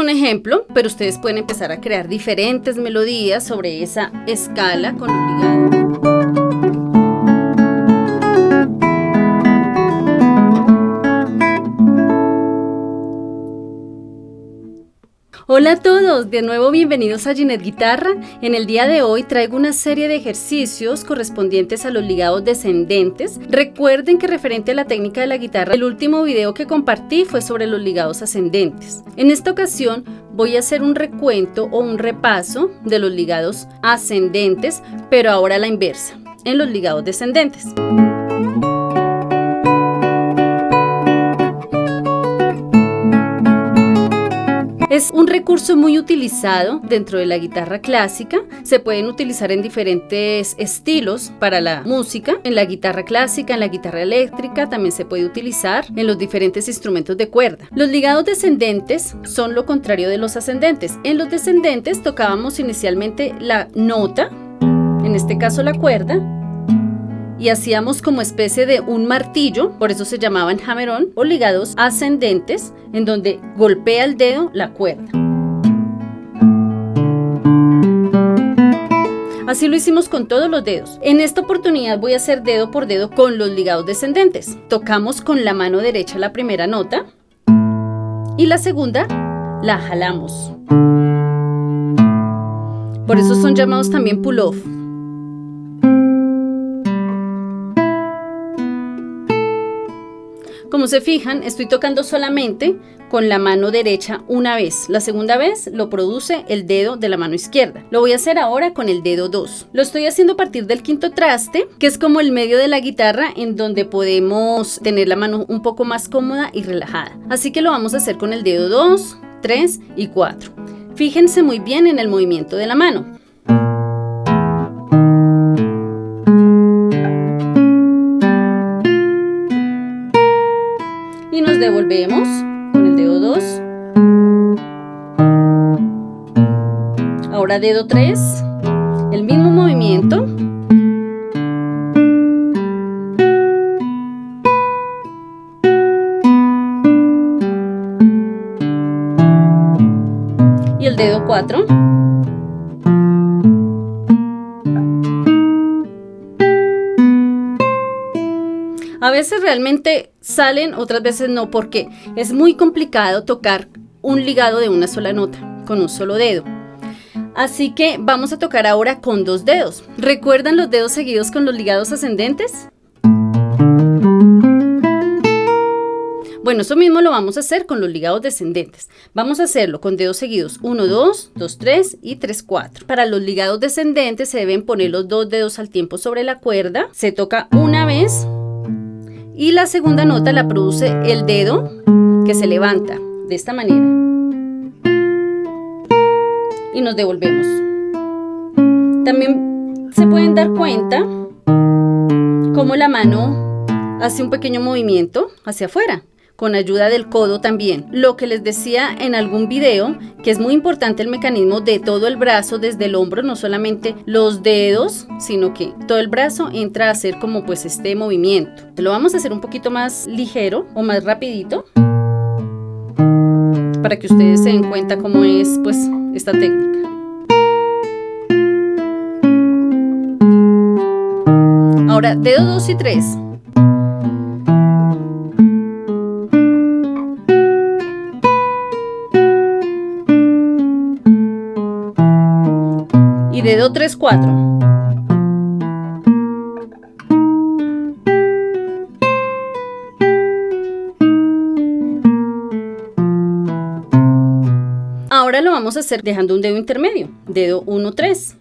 un ejemplo, pero ustedes pueden empezar a crear diferentes melodías sobre esa escala con los ligados. Hola a todos, de nuevo bienvenidos a Ginette Guitarra. En el día de hoy traigo una serie de ejercicios correspondientes a los ligados descendentes. Recuerden que referente a la técnica de la guitarra, el último video que compartí fue sobre los ligados ascendentes. En esta ocasión voy a hacer un recuento o un repaso de los ligados ascendentes, pero ahora a la inversa, en los ligados descendentes. Es un recurso muy utilizado dentro de la guitarra clásica. Se pueden utilizar en diferentes estilos para la música. En la guitarra clásica, en la guitarra eléctrica, también se puede utilizar en los diferentes instrumentos de cuerda. Los ligados descendentes son lo contrario de los ascendentes. En los descendentes tocábamos inicialmente la nota, en este caso la cuerda, y hacíamos como especie de un martillo, por eso se llamaban hammer-on, o ligados ascendentes, en donde golpea el dedo la cuerda. Así lo hicimos con todos los dedos. En esta oportunidad voy a hacer dedo por dedo con los ligados descendentes. Tocamos con la mano derecha la primera nota y la segunda la jalamos. Por eso son llamados también pull-off. Como se fijan, estoy tocando solamente con la mano derecha una vez. La segunda vez lo produce el dedo de la mano izquierda. Lo voy a hacer ahora con el dedo 2. Lo estoy haciendo a partir del quinto traste, que es como el medio de la guitarra en donde podemos tener la mano un poco más cómoda y relajada. Así que lo vamos a hacer con el dedo 2, 3 y 4. Fíjense muy bien en el movimiento de la mano. Y nos devolvemos con el dedo 2, ahora dedo 3, el mismo movimiento, y el dedo 4, a veces realmente salen, otras veces no, porque es muy complicado tocar un ligado de una sola nota, con un solo dedo. Así que vamos a tocar ahora con dos dedos. ¿Recuerdan los dedos seguidos con los ligados ascendentes? Bueno, eso mismo lo vamos a hacer con los ligados descendentes. Vamos a hacerlo con dedos seguidos 1, 2, 2, 3 y 3, 4. Para los ligados descendentes se deben poner los dos dedos al tiempo sobre la cuerda. Se toca una vez y la segunda nota la produce el dedo que se levanta de esta manera. Y nos devolvemos. También se pueden dar cuenta cómo la mano hace un pequeño movimiento hacia afuera, con ayuda del codo también. Lo que les decía en algún video, que es muy importante el mecanismo de todo el brazo desde el hombro, no solamente los dedos, sino que todo el brazo entra a hacer como pues este movimiento. Lo vamos a hacer un poquito más ligero o más rapidito, para que ustedes se den cuenta cómo es pues esta técnica. Ahora, dedo 2 y 3. Y dedo 3, 4. Ahora lo vamos a hacer dejando un dedo intermedio, dedo 1, 3.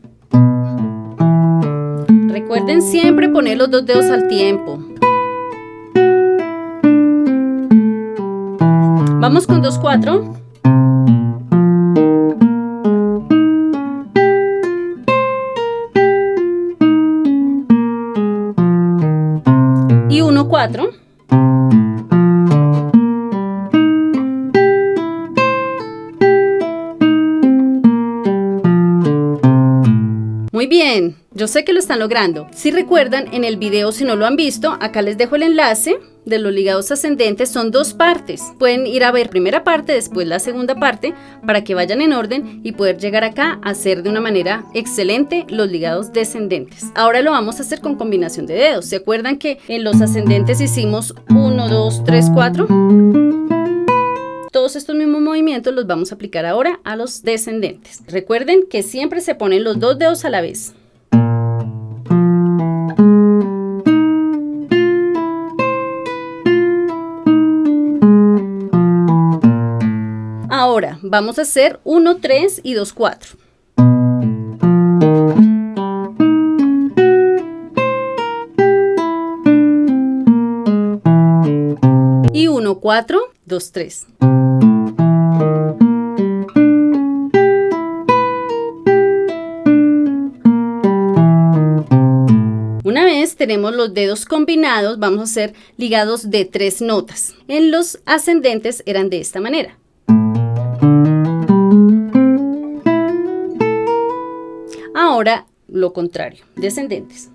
Recuerden siempre poner los dos dedos al tiempo. Vamos con 2, 4. Y 1, 4. Muy bien, Yo sé que lo están logrando. Si recuerdan, en el video, si no lo han visto, acá les dejo el enlace de los ligados ascendentes. Son 2 partes. Pueden ir a ver primera parte, después la segunda parte, para que vayan en orden y poder llegar acá a hacer de una manera excelente los ligados descendentes. Ahora lo vamos a hacer con combinación de dedos. ¿Se acuerdan que en los ascendentes hicimos 1, 2, 3, 4? Todos estos mismos movimientos los vamos a aplicar ahora a los descendentes. Recuerden que siempre se ponen los 2 dedos a la vez. Ahora vamos a hacer 1, 3 y 2, 4. Y 1, 4, 2, 3. Una vez tenemos los dedos combinados, vamos a hacer ligados de 3 notas. En los ascendentes eran de esta manera. Ahora lo contrario, descendentes.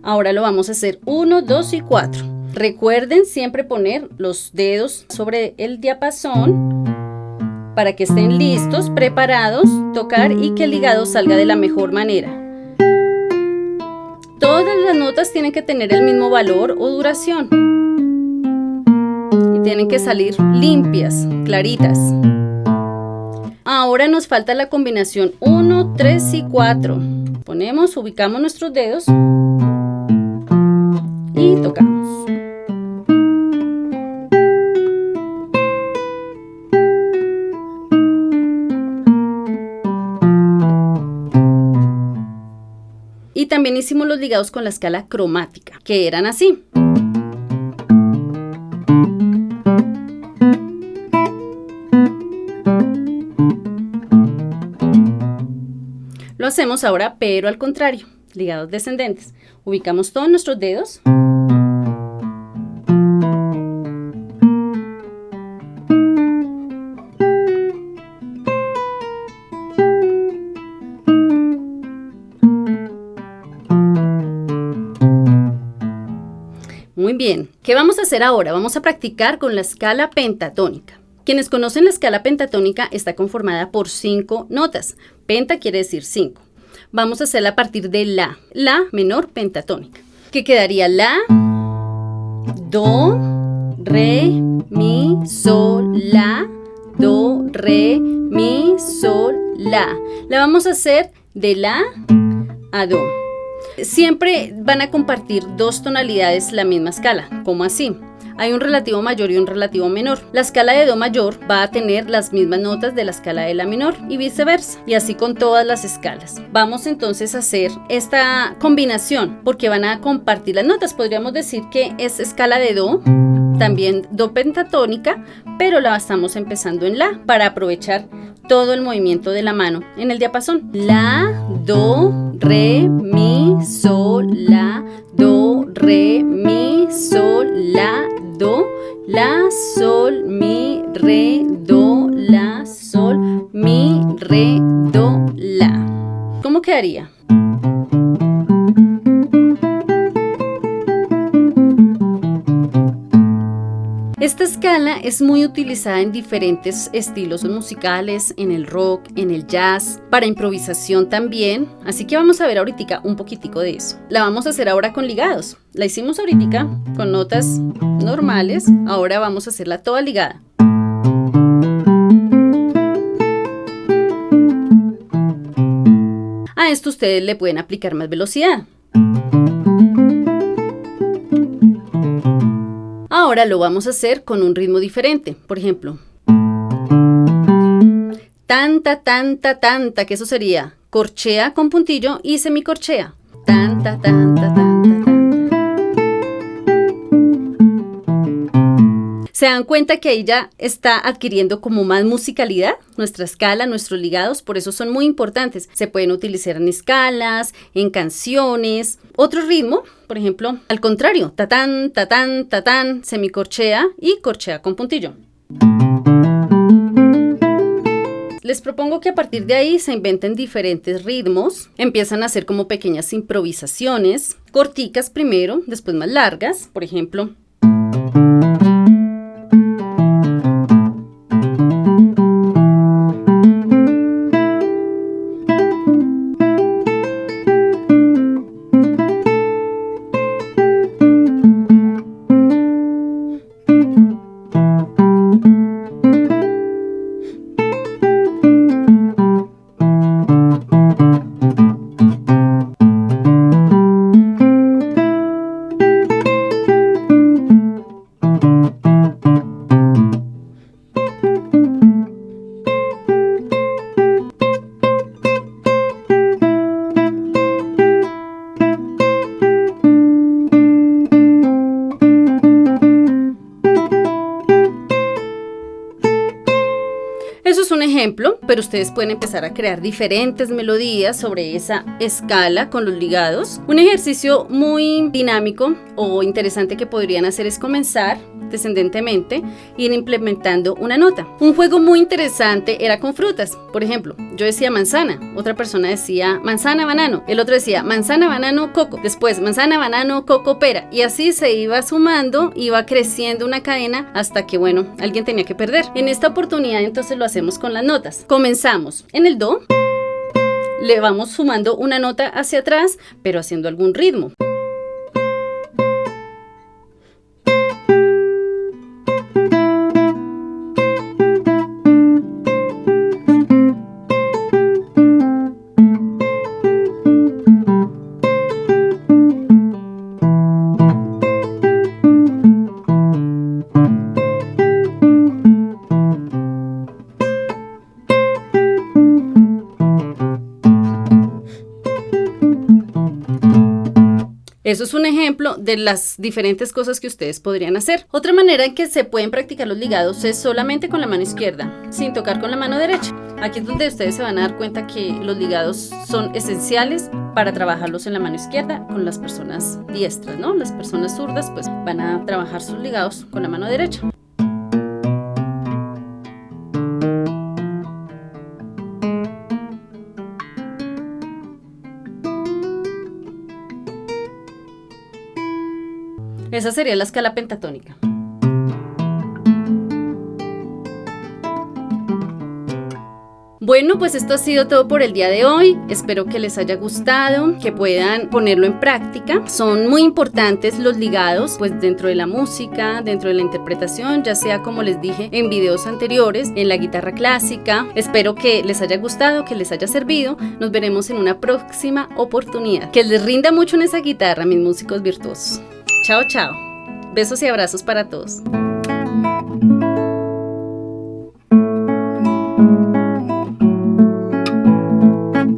Ahora lo vamos a hacer 1, 2 y 4. Recuerden siempre poner los dedos sobre el diapasón para que estén listos, preparados, tocar y que el ligado salga de la mejor manera. Todas las notas tienen que tener el mismo valor o duración y tienen que salir limpias, claritas. Ahora nos falta la combinación 1, 3 y 4. Ubicamos nuestros dedos y tocamos. Y también hicimos los ligados con la escala cromática, que eran así. Lo hacemos ahora, pero al contrario, ligados descendentes. Ubicamos todos nuestros dedos. Muy bien, ¿qué vamos a hacer ahora? Vamos a practicar con la escala pentatónica. Quienes conocen la escala pentatónica está conformada por 5 notas. Penta quiere decir 5. Vamos a hacerla a partir de la menor pentatónica, que quedaría la, do, re, mi, sol, la, do, re, mi, sol, la. La vamos a hacer de la a do. Siempre van a compartir 2 tonalidades la misma escala. ¿Cómo así? Hay un relativo mayor y un relativo menor. La escala de do mayor va a tener las mismas notas de la escala de la menor y viceversa, y así con todas las escalas. Vamos entonces a hacer esta combinación porque van a compartir las notas. Podríamos decir que es escala de do, también do pentatónica, pero la estamos empezando en la para aprovechar todo el movimiento de la mano en el diapasón. La, do, re, mi, sol, la, do, re, mi, sol, la, do, la, sol, mi, re, do, la, sol, mi, re, do, la. ¿Cómo quedaría? Esta escala es muy utilizada en diferentes estilos musicales, en el rock, en el jazz, para improvisación también, así que vamos a ver ahorita un poquitico de eso. La vamos a hacer ahora con ligados. La hicimos ahorita con notas normales, ahora vamos a hacerla toda ligada. A esto ustedes le pueden aplicar más velocidad. Ahora lo vamos a hacer con un ritmo diferente. Por ejemplo, tanta, tanta, tanta, que eso sería corchea con puntillo y semicorchea. Tanta, tanta, tanta, tanta. ¿Se dan cuenta que ahí ya está adquiriendo como más musicalidad nuestra escala, nuestros ligados? Por eso son muy importantes. Se pueden utilizar en escalas, en canciones. Otro ritmo, por ejemplo, al contrario, tatán, tatán, tatán, semicorchea y corchea con puntillo. Les propongo que a partir de ahí se inventen diferentes ritmos, empiezan a hacer como pequeñas improvisaciones, corticas primero, después más largas, por ejemplo. Eso es un ejemplo, pero ustedes pueden empezar a crear diferentes melodías sobre esa escala con los ligados. Un ejercicio muy dinámico o interesante que podrían hacer es comenzar descendentemente, ir implementando una nota. Un juego muy interesante era con frutas. Por ejemplo, yo decía manzana, otra persona decía manzana, banano, el otro decía manzana, banano, coco, después manzana, banano, coco, pera, y así se iba sumando, iba creciendo una cadena hasta que, bueno, alguien tenía que perder. En esta oportunidad entonces lo hacemos con las notas. Comenzamos en el do, le vamos sumando una nota hacia atrás, pero haciendo algún ritmo. Eso es un ejemplo de las diferentes cosas que ustedes podrían hacer. Otra manera en que se pueden practicar los ligados es solamente con la mano izquierda, sin tocar con la mano derecha. Aquí es donde ustedes se van a dar cuenta que los ligados son esenciales para trabajarlos en la mano izquierda con las personas diestras, ¿no? Las personas zurdas pues van a trabajar sus ligados con la mano derecha. Esa sería la escala pentatónica. Bueno, pues esto ha sido todo por el día de hoy. Espero que les haya gustado, que puedan ponerlo en práctica. Son muy importantes los ligados, pues dentro de la música, dentro de la interpretación, ya sea como les dije en videos anteriores, en la guitarra clásica. Espero que les haya gustado, que les haya servido. Nos veremos en una próxima oportunidad. Que les rinda mucho en esa guitarra, mis músicos virtuosos. Chao, chao. Besos y abrazos para todos.